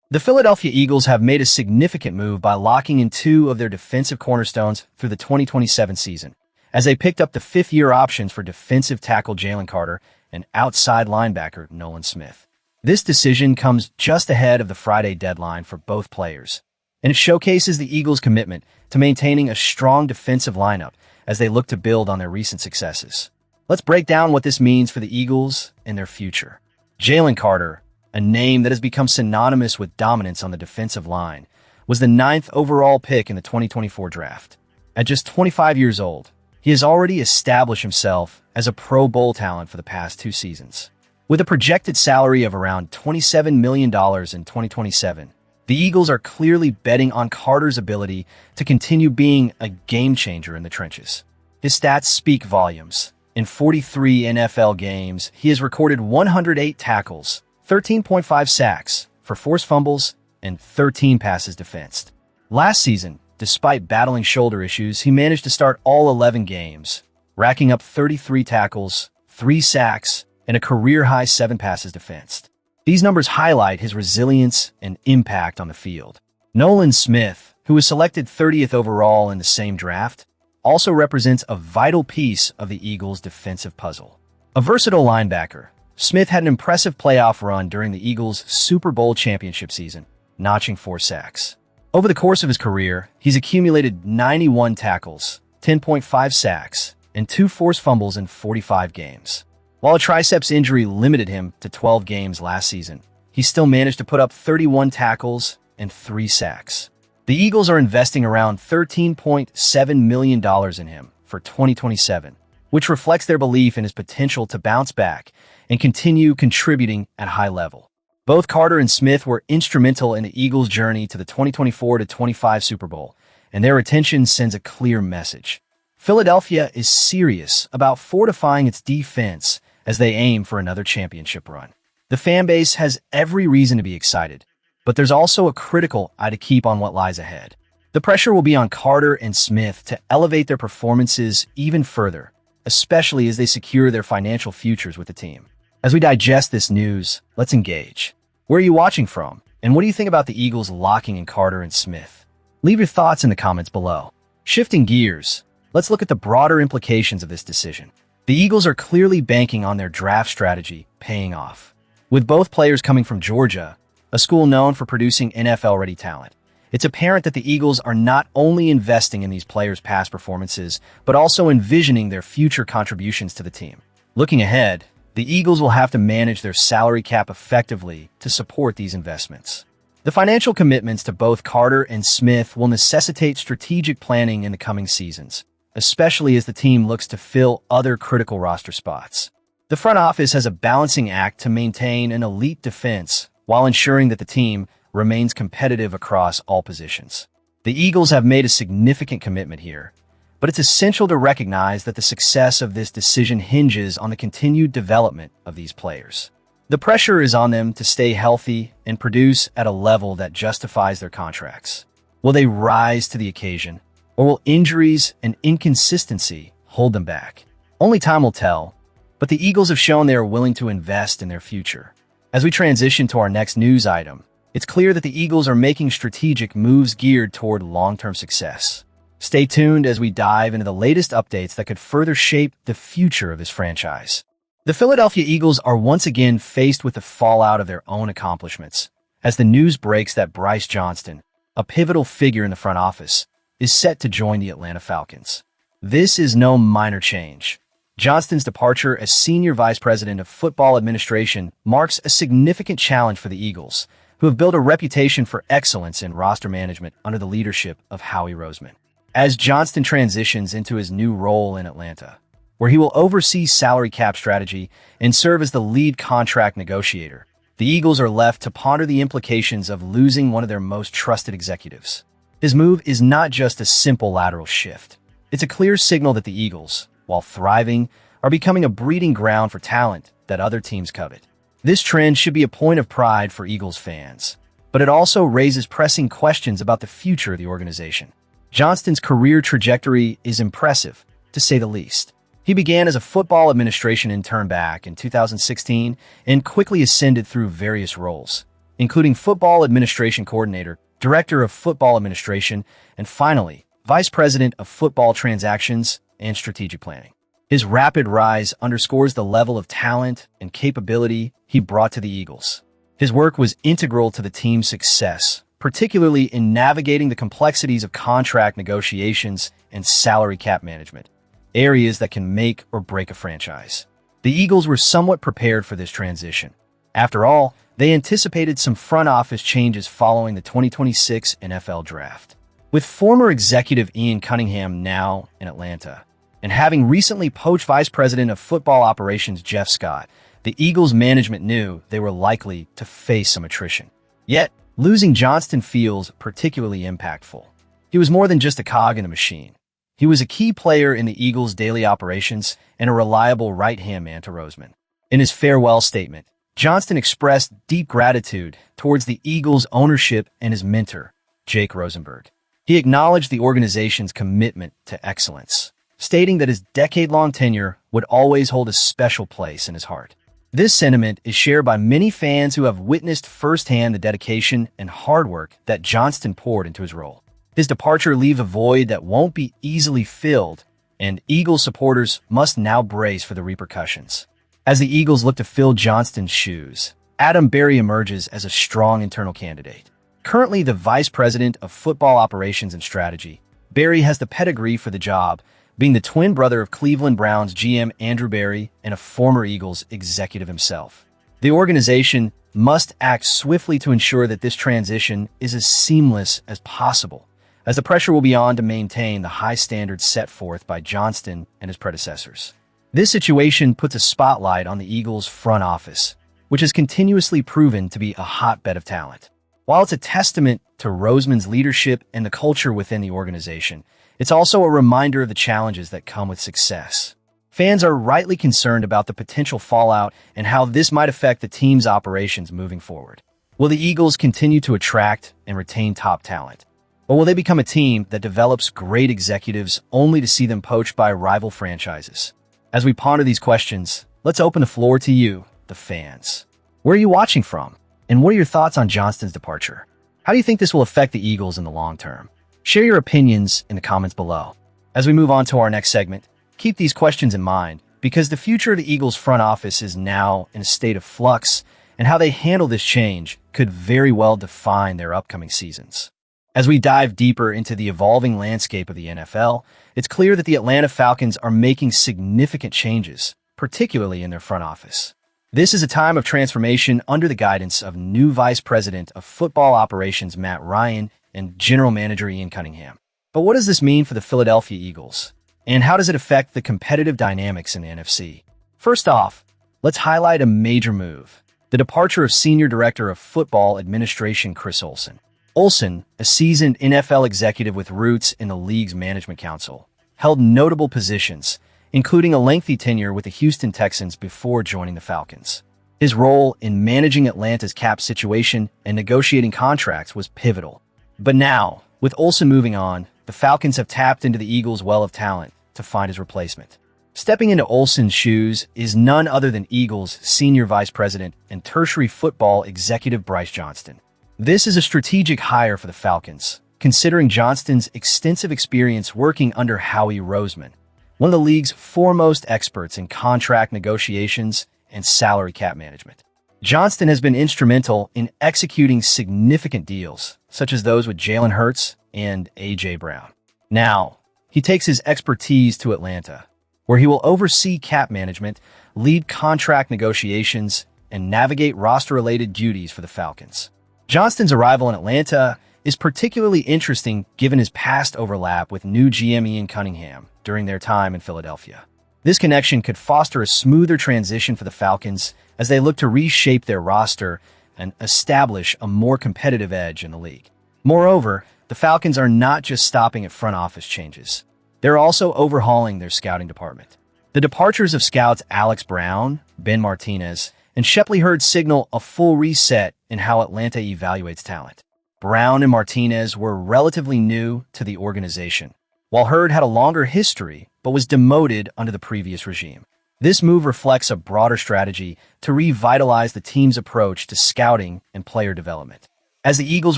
The Philadelphia Eagles have made a significant move by locking in two of their defensive cornerstones through the 2027 season, as they picked up the fifth-year options for defensive tackle Jalen Carter and outside linebacker Nolan Smith. This decision comes just ahead of the Friday deadline for both players, and it showcases the Eagles' commitment to maintaining a strong defensive lineup as they look to build on their recent successes. Let's break down what this means for the Eagles and their future. Jalen Carter, a name that has become synonymous with dominance on the defensive line, was the 9th overall pick in the 2024 draft. At just 25 years old, he has already established himself as a Pro Bowl talent for the past 2 seasons. With a projected salary of around $27 million in 2027, the Eagles are clearly betting on Carter's ability to continue being a game-changer in the trenches. His stats speak volumes. In 43 NFL games, he has recorded 108 tackles, 13.5 sacks for forced fumbles, and 13 passes defensed. Last season, despite battling shoulder issues, he managed to start all 11 games, racking up 33 tackles, 3 sacks, and a career-high 7 passes defensed. These numbers highlight his resilience and impact on the field. Nolan Smith, who was selected 30th overall in the same draft, also represents a vital piece of the Eagles' defensive puzzle. A versatile linebacker, Smith had an impressive playoff run during the Eagles' Super Bowl championship season, notching 4 sacks. Over the course of his career, he's accumulated 91 tackles, 10.5 sacks, and 2 forced fumbles in 45 games. While a triceps injury limited him to 12 games last season, he still managed to put up 31 tackles and 3 sacks. The Eagles are investing around $13.7 million in him for 2027, which reflects their belief in his potential to bounce back and continue contributing at a high level. Both Carter and Smith were instrumental in the Eagles' journey to the 2024-25 Super Bowl, and their retention sends a clear message. Philadelphia is serious about fortifying its defense as they aim for another championship run. The fan base has every reason to be excited, but there's also a critical eye to keep on what lies ahead. The pressure will be on Carter and Smith to elevate their performances even further, especially as they secure their financial futures with the team. As we digest this news, let's engage. Where are you watching from? And what do you think about the Eagles locking in Carter and Smith? Leave your thoughts in the comments below. Shifting gears, let's look at the broader implications of this decision. The Eagles are clearly banking on their draft strategy paying off. With both players coming from Georgia, a school known for producing NFL-ready talent, it's apparent that the Eagles are not only investing in these players' past performances, but also envisioning their future contributions to the team. Looking ahead, the Eagles will have to manage their salary cap effectively to support these investments. The financial commitments to both Carter and Smith will necessitate strategic planning in the coming seasons, especially as the team looks to fill other critical roster spots. The front office has a balancing act to maintain an elite defense while ensuring that the team remains competitive across all positions. The Eagles have made a significant commitment here, but it's essential to recognize that the success of this decision hinges on the continued development of these players. The pressure is on them to stay healthy and produce at a level that justifies their contracts. Will they rise to the occasion, or will injuries and inconsistency hold them back? Only time will tell, but the Eagles have shown they are willing to invest in their future. As we transition to our next news item, it's clear that the Eagles are making strategic moves geared toward long-term success. Stay tuned as we dive into the latest updates that could further shape the future of this franchise. The Philadelphia Eagles are once again faced with the fallout of their own accomplishments, as the news breaks that Bryce Johnston, a pivotal figure in the front office, is set to join the Atlanta Falcons. This is no minor change. Johnston's departure as Senior Vice President of Football Administration marks a significant challenge for the Eagles, who have built a reputation for excellence in roster management under the leadership of Howie Roseman. As Johnston transitions into his new role in Atlanta, where he will oversee salary cap strategy and serve as the lead contract negotiator, the Eagles are left to ponder the implications of losing one of their most trusted executives. His move is not just a simple lateral shift. It's a clear signal that the Eagles, while thriving, are becoming a breeding ground for talent that other teams covet. This trend should be a point of pride for Eagles fans, but it also raises pressing questions about the future of the organization. Johnston's career trajectory is impressive, to say the least. He began as a football administration intern back in 2016 and quickly ascended through various roles, including football administration coordinator, director of football administration, and finally, vice president of football transactions and strategic planning. His rapid rise underscores the level of talent and capability he brought to the Eagles. His work was integral to the team's success, particularly in navigating the complexities of contract negotiations and salary cap management, areas that can make or break a franchise. The Eagles were somewhat prepared for this transition. After all, they anticipated some front office changes following the 2026 NFL Draft. With former executive Ian Cunningham now in Atlanta, and having recently poached Vice President of Football Operations Jeff Scott, the Eagles management knew they were likely to face some attrition. Yet, losing Johnston feels particularly impactful. He was more than just a cog in the machine. He was a key player in the Eagles' daily operations and a reliable right-hand man to Roseman. In his farewell statement, Johnston expressed deep gratitude towards the Eagles' ownership and his mentor, Jake Rosenberg. He acknowledged the organization's commitment to excellence, stating that his decade-long tenure would always hold a special place in his heart. This sentiment is shared by many fans who have witnessed firsthand the dedication and hard work that Johnston poured into his role. His departure leaves a void that won't be easily filled, and Eagles supporters must now brace for the repercussions. As the Eagles look to fill Johnston's shoes, Adam Berry emerges as a strong internal candidate. Currently the vice president of football operations and strategy, Berry has the pedigree for the job, being the twin brother of Cleveland Browns GM Andrew Berry and a former Eagles executive himself. The organization must act swiftly to ensure that this transition is as seamless as possible, as the pressure will be on to maintain the high standards set forth by Johnston and his predecessors. This situation puts a spotlight on the Eagles' front office, which has continuously proven to be a hotbed of talent. While it's a testament to Roseman's leadership and the culture within the organization, it's also a reminder of the challenges that come with success. Fans are rightly concerned about the potential fallout and how this might affect the team's operations moving forward. Will the Eagles continue to attract and retain top talent? Or will they become a team that develops great executives only to see them poached by rival franchises? As we ponder these questions, let's open the floor to you, the fans. Where are you watching from? And what are your thoughts on Johnston's departure? How do you think this will affect the Eagles in the long term? Share your opinions in the comments below. As we move on to our next segment, keep these questions in mind because the future of the Eagles front office is now in a state of flux, and how they handle this change could very well define their upcoming seasons. As we dive deeper into the evolving landscape of the NFL, it's clear that the Atlanta Falcons are making significant changes, particularly in their front office. This is a time of transformation under the guidance of new Vice President of Football Operations Matt Ryan and General Manager Ian Cunningham. But what does this mean for the Philadelphia Eagles? And how does it affect the competitive dynamics in the NFC? First off, let's highlight a major move: the departure of Senior Director of Football Administration Chris Olsen. Olsen, a seasoned NFL executive with roots in the league's management council, held notable positions, including a lengthy tenure with the Houston Texans before joining the Falcons. His role in managing Atlanta's cap situation and negotiating contracts was pivotal. But now, with Olsen moving on, the Falcons have tapped into the Eagles' well of talent to find his replacement. Stepping into Olsen's shoes is none other than Eagles' Senior Vice President and tertiary football executive Bryce Johnston. This is a strategic hire for the Falcons, considering Johnston's extensive experience working under Howie Roseman, one of the league's foremost experts in contract negotiations and salary cap management. Johnston has been instrumental in executing significant deals, such as those with Jalen Hurts and A.J. Brown. Now, he takes his expertise to Atlanta, where he will oversee cap management, lead contract negotiations, and navigate roster-related duties for the Falcons. Johnston's arrival in Atlanta is particularly interesting given his past overlap with new GM Ian Cunningham during their time in Philadelphia. This connection could foster a smoother transition for the Falcons as they look to reshape their roster and establish a more competitive edge in the league. Moreover, the Falcons are not just stopping at front office changes. They're also overhauling their scouting department. The departures of scouts Alex Brown, Ben Martinez, and Shepley Hurd signal a full reset in how Atlanta evaluates talent. Brown and Martinez were relatively new to the organization, while Hurd had a longer history but was demoted under the previous regime. This move reflects a broader strategy to revitalize the team's approach to scouting and player development. As the Eagles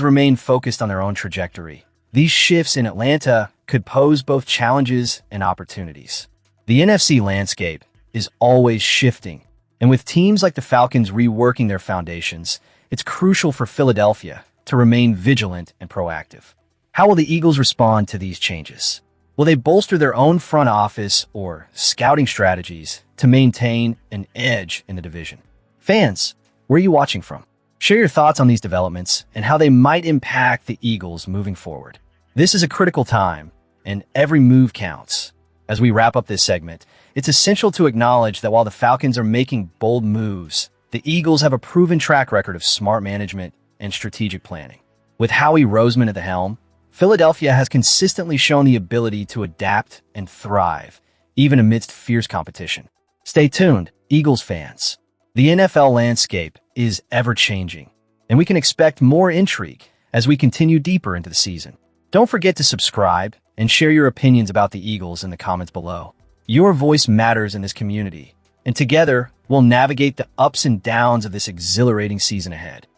remain focused on their own trajectory, these shifts in Atlanta could pose both challenges and opportunities. The NFC landscape is always shifting, and with teams like the Falcons reworking their foundations, it's crucial for Philadelphia to remain vigilant and proactive. How will the Eagles respond to these changes? Will they bolster their own front office or scouting strategies to maintain an edge in the division? Fans, where are you watching from? Share your thoughts on these developments and how they might impact the Eagles moving forward. This is a critical time, and every move counts. As we wrap up this segment, it's essential to acknowledge that while the Falcons are making bold moves, the Eagles have a proven track record of smart management and strategic planning. With Howie Roseman at the helm, Philadelphia has consistently shown the ability to adapt and thrive, even amidst fierce competition. Stay tuned, Eagles fans. The NFL landscape is ever-changing, and we can expect more intrigue as we continue deeper into the season. Don't forget to subscribe and share your opinions about the Eagles in the comments below. Your voice matters in this community, and together, we'll navigate the ups and downs of this exhilarating season ahead.